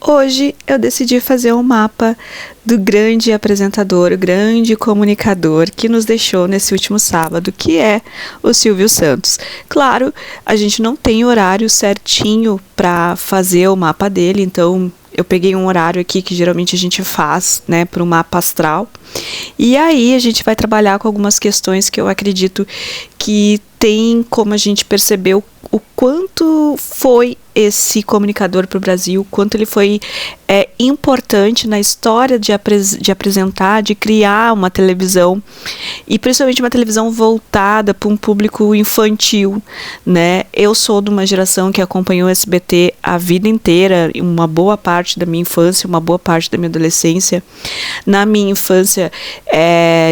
Hoje eu decidi fazer um mapa do grande apresentador, o grande comunicador que nos deixou nesse último sábado, que é o Silvio Santos. Claro, a gente não tem horário certinho para fazer o mapa dele, então eu peguei um horário aqui que geralmente a gente faz, né, para o mapa astral. E aí a gente vai trabalhar com algumas questões que eu acredito que tem como a gente perceber o quanto foi esse comunicador para o Brasil, quanto ele foi importante na história de apresentar, de criar uma televisão, e principalmente uma televisão voltada para um público infantil, né? Eu sou de uma geração que acompanhou o SBT a vida inteira, uma boa parte da minha infância, uma boa parte da minha adolescência. Na minha infância,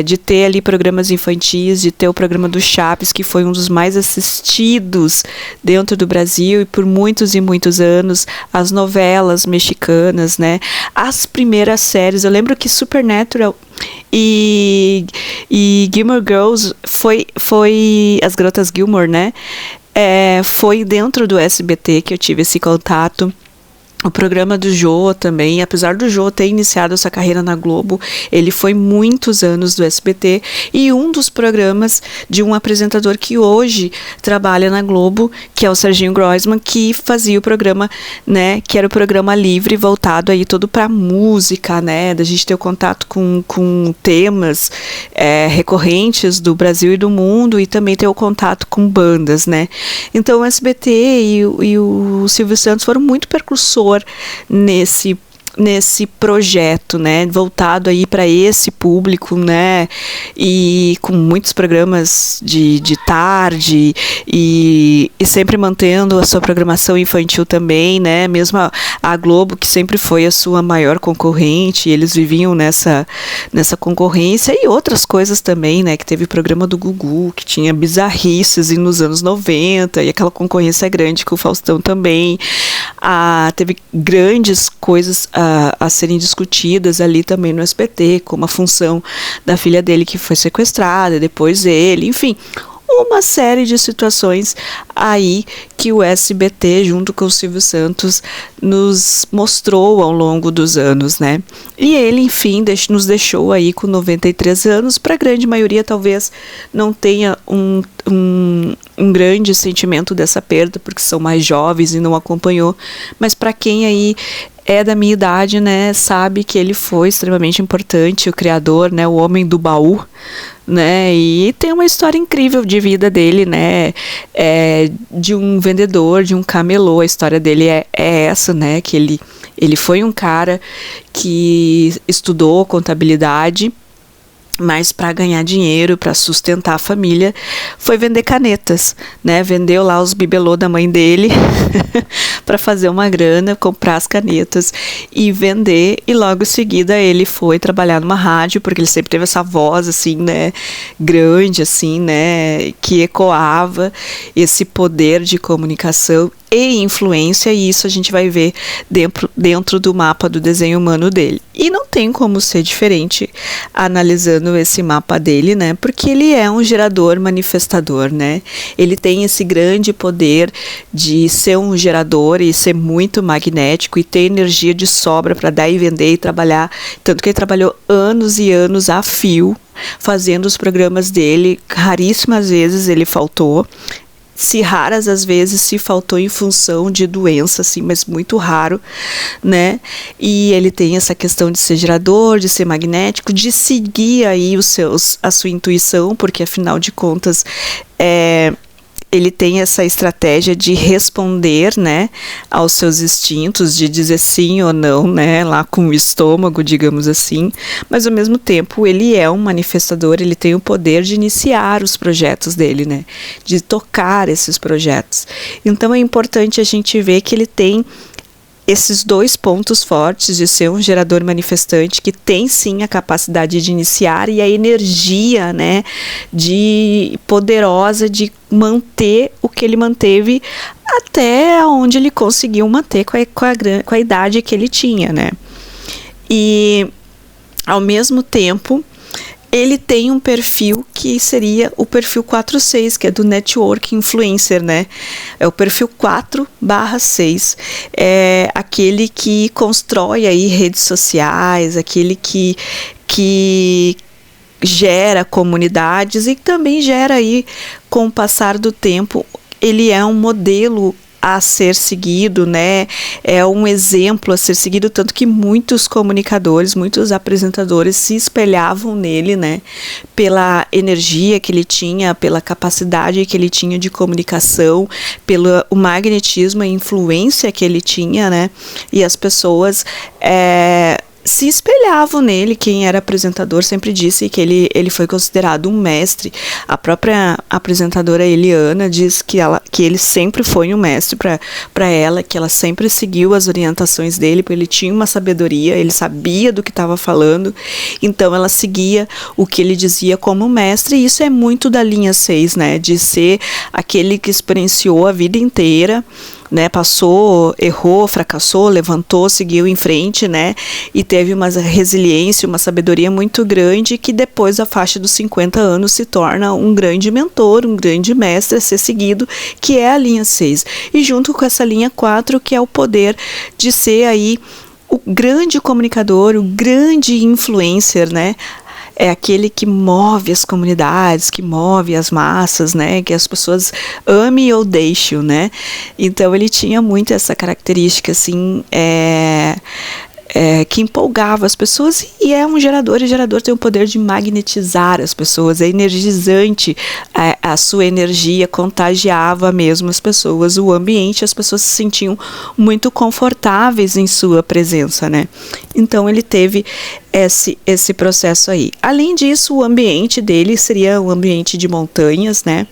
de ter ali programas infantis, de ter o programa do Chaves, que foi um dos mais assistidos dentro do Brasil e por muitos e muitos anos, as novelas mexicanas, né? As primeiras séries, eu lembro que Supernatural e Gilmore Girls foi as Garotas Gilmore, né? Foi dentro do SBT que eu tive esse contato. O programa do Jô também, apesar do Jô ter iniciado essa carreira na Globo, ele foi muitos anos do SBT, e um dos programas de um apresentador que hoje trabalha na Globo, que é o Serginho Groisman, que fazia o programa, né, que era o programa livre, voltado aí todo para música, né, da gente ter o contato com temas recorrentes do Brasil e do mundo, e também ter o contato com bandas, né. Então o SBT e o Silvio Santos foram muito percursores nesse projeto, né, voltado aí para esse público, né, e com muitos programas de tarde e sempre mantendo a sua programação infantil também, né, mesmo a Globo, que sempre foi a sua maior concorrente, eles viviam nessa concorrência, e outras coisas também, né, que teve o programa do Gugu, que tinha bizarrices nos anos 90, e aquela concorrência grande com o Faustão também. Teve grandes coisas a serem discutidas ali também no SBT, como a função da filha dele que foi sequestrada, depois ele, enfim, uma série de situações aí que o SBT, junto com o Silvio Santos, nos mostrou ao longo dos anos, né? E ele, enfim, nos deixou aí com 93 anos. Para a grande maioria, talvez não tenha um grande sentimento dessa perda, porque são mais jovens e não acompanhou, mas para quem aí é da minha idade, né, sabe que ele foi extremamente importante, o criador, né, o homem do baú, né, e tem uma história incrível de vida dele, né, de um vendedor, de um camelô. A história dele é essa, né, que ele foi um cara que estudou contabilidade, mas para ganhar dinheiro, para sustentar a família, foi vender canetas, né? Vendeu lá os bibelô da mãe dele para fazer uma grana, comprar as canetas e vender, e logo em seguida ele foi trabalhar numa rádio, porque ele sempre teve essa voz assim, né, grande assim, né, que ecoava esse poder de comunicação e influência, e isso a gente vai ver dentro do mapa do desenho humano dele. E não tem como ser diferente analisando esse mapa dele, né? Porque ele é um gerador manifestador, né? Ele tem esse grande poder de ser um gerador e ser muito magnético e ter energia de sobra para dar e vender e trabalhar. Tanto que ele trabalhou anos e anos a fio fazendo os programas dele. Raríssimas vezes ele faltou. Se raras às vezes se faltou em função de doença, assim, mas muito raro, né? E ele tem essa questão de ser gerador, de ser magnético, de seguir aí a sua intuição, porque afinal de contas ele tem essa estratégia de responder, né, aos seus instintos, de dizer sim ou não, né, lá com o estômago, digamos assim, mas ao mesmo tempo ele é um manifestador, ele tem o poder de iniciar os projetos dele, né, de tocar esses projetos. Então é importante a gente ver que ele tem esses dois pontos fortes de ser um gerador manifestante, que tem sim a capacidade de iniciar, e a energia, né, poderosa de manter o que ele manteve até onde ele conseguiu manter com a idade que ele tinha, né. E ao mesmo tempo ele tem um perfil que seria o perfil 4/6, que é do Network Influencer, né? É o perfil 4/6. É aquele que constrói aí redes sociais, aquele que gera comunidades e também gera aí, com o passar do tempo, ele é um modelo a ser seguido, né? É um exemplo a ser seguido, tanto que muitos comunicadores, muitos apresentadores se espelhavam nele, né? Pela energia que ele tinha, pela capacidade que ele tinha de comunicação, pelo o magnetismo e influência que ele tinha, né? E as pessoas se espelhavam nele. Quem era apresentador sempre disse que ele foi considerado um mestre. A própria apresentadora Eliana diz que ele sempre foi um mestre para ela, que ela sempre seguiu as orientações dele, porque ele tinha uma sabedoria, ele sabia do que estava falando, então ela seguia o que ele dizia como mestre, e isso é muito da linha 6, né, de ser aquele que experienciou a vida inteira, né, passou, errou, fracassou, levantou, seguiu em frente, né, e teve uma resiliência, uma sabedoria muito grande, que depois da faixa dos 50 anos se torna um grande mentor, um grande mestre a ser seguido, que é a linha 6. E junto com essa linha 4, que é o poder de ser aí o grande comunicador, o grande influencer, né, é aquele que move as comunidades, que move as massas, né? Que as pessoas amem ou deixem, né? Então ele tinha muito essa característica, assim, que empolgava as pessoas, e é um gerador, e o gerador tem o poder de magnetizar as pessoas, é energizante, a sua energia contagiava mesmo as pessoas, o ambiente, as pessoas se sentiam muito confortáveis em sua presença, né? Então ele teve esse processo aí. Além disso, o ambiente dele seria um ambiente de montanhas, né?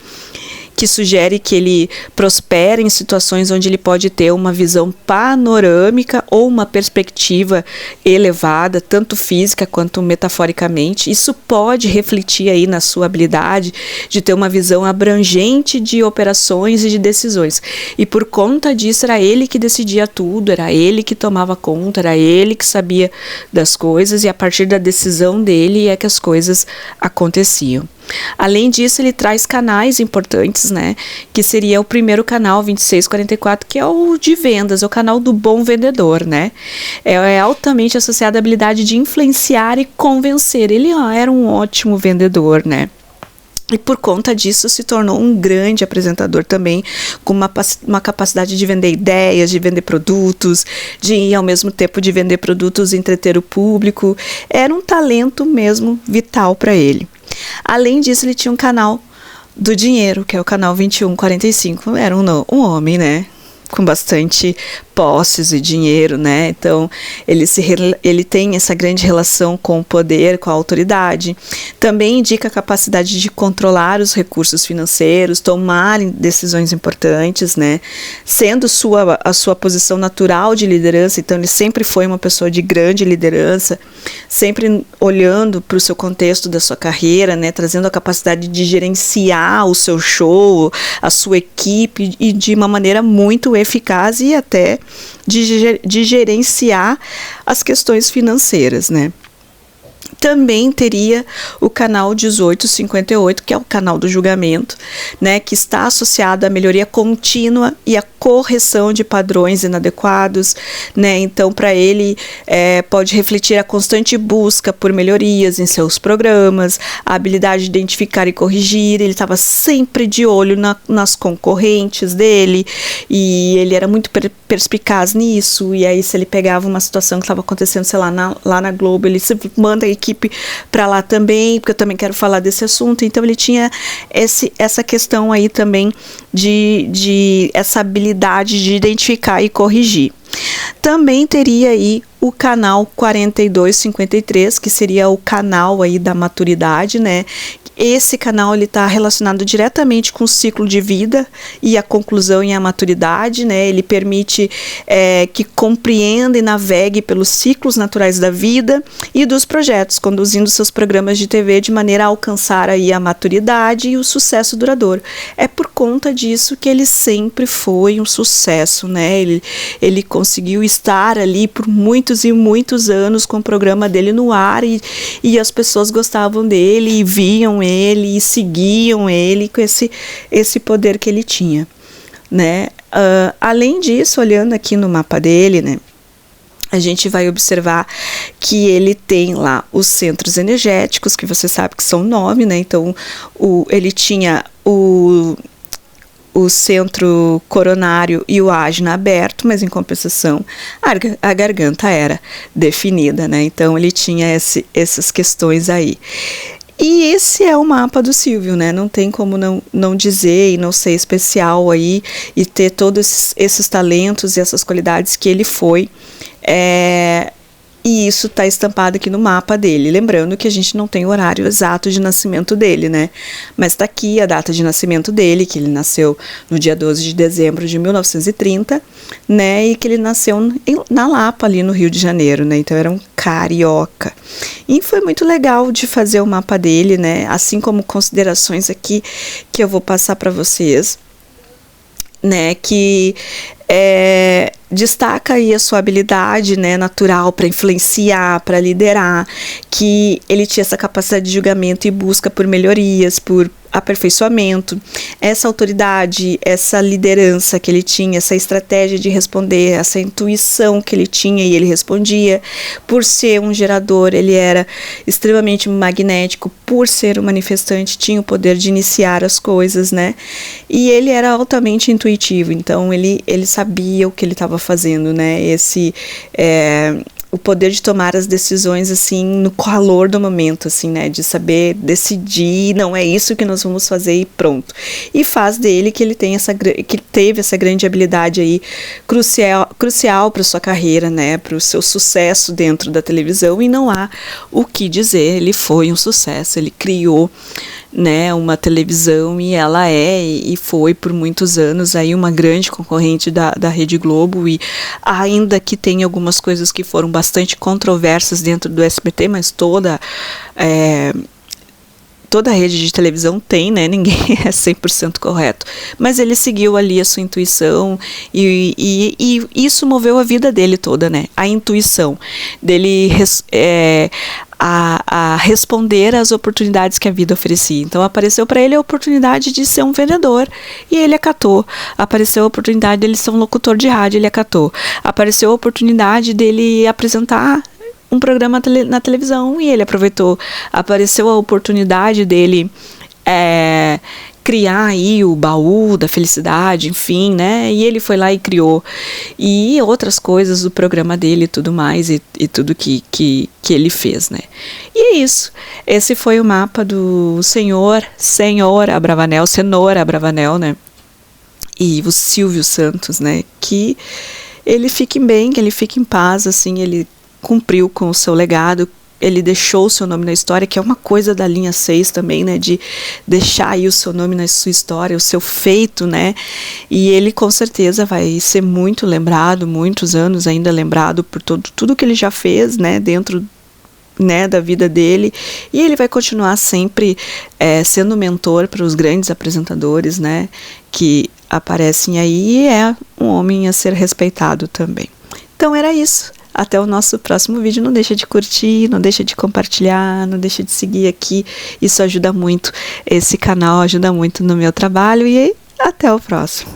Que sugere que ele prospere em situações onde ele pode ter uma visão panorâmica ou uma perspectiva elevada, tanto física quanto metaforicamente. Isso pode refletir aí na sua habilidade de ter uma visão abrangente de operações e de decisões. E por conta disso, era ele que decidia tudo, era ele que tomava conta, era ele que sabia das coisas, e a partir da decisão dele é que as coisas aconteciam. Além disso, ele traz canais importantes, né? Que seria o primeiro canal, 2644, que é o de vendas, é o canal do bom vendedor, né? É altamente associado à habilidade de influenciar e convencer. Ele era um ótimo vendedor, né? E por conta disso se tornou um grande apresentador também, com uma capacidade de vender ideias, de vender produtos, de ao mesmo tempo de vender produtos e entreter o público. Era um talento mesmo vital para ele. Além disso, ele tinha um canal do dinheiro, que é o canal 2145. Era um homem, né? Com bastante posses e dinheiro, né? Então, ele tem essa grande relação com o poder, com a autoridade. Também indica a capacidade de controlar os recursos financeiros, tomar decisões importantes, né? Sendo a sua posição natural de liderança, então ele sempre foi uma pessoa de grande liderança, sempre olhando para o seu contexto da sua carreira, né? Trazendo a capacidade de gerenciar o seu show, a sua equipe, e de uma maneira muito eficaz, e até de gerenciar as questões financeiras, né? Também teria o canal 1858, que é o canal do julgamento, né, que está associado à melhoria contínua e à correção de padrões inadequados, né? Então, para ele, pode refletir a constante busca por melhorias em seus programas, a habilidade de identificar e corrigir. Ele estava sempre de olho nas concorrentes dele, e ele era muito perspicaz nisso. E aí, se ele pegava uma situação que estava acontecendo, sei lá, lá na Globo, ele sempre manda a equipe para lá também, porque eu também quero falar desse assunto. Então ele tinha essa questão aí também de essa habilidade de identificar e corrigir. Também teria aí o canal 4253, que seria o canal aí da maturidade, né? Esse canal está relacionado diretamente com o ciclo de vida e a conclusão e a maturidade, né? Ele permite que compreenda e navegue pelos ciclos naturais da vida e dos projetos, conduzindo seus programas de TV de maneira a alcançar aí a maturidade e o sucesso duradouro. É por conta disso que ele sempre foi um sucesso, né? Ele conseguiu estar ali por muitos muitos e muitos anos com o programa dele no ar e as pessoas gostavam dele e viam ele e seguiam ele com esse poder que ele tinha, né? Além disso, olhando aqui no mapa dele, né, a gente vai observar que ele tem lá os centros energéticos, que você sabe que são 9, né? Então, ele tinha o centro coronário e o ágina aberto, mas em compensação a garganta era definida, né? Então ele tinha essas questões aí. E esse é o mapa do Silvio, né? Não tem como não dizer e não ser especial aí e ter todos esses talentos e essas qualidades que ele foi. E isso está estampado aqui no mapa dele. Lembrando que a gente não tem o horário exato de nascimento dele, né? Mas está aqui a data de nascimento dele, que ele nasceu no dia 12 de dezembro de 1930, né? E que ele nasceu na Lapa, ali no Rio de Janeiro, né? Então era um carioca. E foi muito legal de fazer o mapa dele, né? Assim como considerações aqui que eu vou passar para vocês, né? Que destaca aí a sua habilidade, né, natural para influenciar, para liderar, que ele tinha essa capacidade de julgamento e busca por melhorias, por aperfeiçoamento, essa autoridade, essa liderança que ele tinha, essa estratégia de responder, essa intuição que ele tinha e ele respondia. Por ser um gerador, ele era extremamente magnético, por ser um manifestante, tinha o poder de iniciar as coisas, né? E ele era altamente intuitivo, então ele sabia o que ele estava fazendo, né? O poder de tomar as decisões, assim, no calor do momento, assim, né, de saber decidir, não é isso que nós vamos fazer e pronto. E faz dele que ele teve essa grande habilidade aí, crucial para sua carreira, né, para o seu sucesso dentro da televisão, e não há o que dizer, ele foi um sucesso, ele criou, né, uma televisão e ela e foi por muitos anos aí uma grande concorrente da Rede Globo, e ainda que tem algumas coisas que foram bastante controversas dentro do SBT, mas toda a rede de televisão tem, né, ninguém é 100% correto, mas ele seguiu ali a sua intuição e isso moveu a vida dele toda, né, a intuição dele a responder às oportunidades que a vida oferecia. Então apareceu para ele a oportunidade de ser um vendedor e ele acatou. Apareceu a oportunidade dele ser um locutor de rádio, ele acatou. Apareceu a oportunidade dele apresentar um programa na televisão e ele aproveitou. Apareceu a oportunidade dele criar aí o baú da felicidade, enfim, né, e ele foi lá e criou, e outras coisas do programa dele e tudo mais, e tudo que ele fez, né, e é isso, esse foi o mapa do senhor Abravanel, né, e o Silvio Santos, né, que ele fique bem, que ele fique em paz, assim, ele cumpriu com o seu legado, ele deixou o seu nome na história, que é uma coisa da linha 6 também, né, de deixar aí o seu nome na sua história, o seu feito, né, e ele com certeza vai ser muito lembrado, muitos anos ainda lembrado por tudo que ele já fez, né, dentro, né, da vida dele, e ele vai continuar sempre sendo mentor para os grandes apresentadores, né, que aparecem aí, e é um homem a ser respeitado também. Então era isso. Até o nosso próximo vídeo. Não deixa de curtir, não deixa de compartilhar, não deixa de seguir aqui. Isso ajuda muito. Esse canal ajuda muito no meu trabalho. E até o próximo.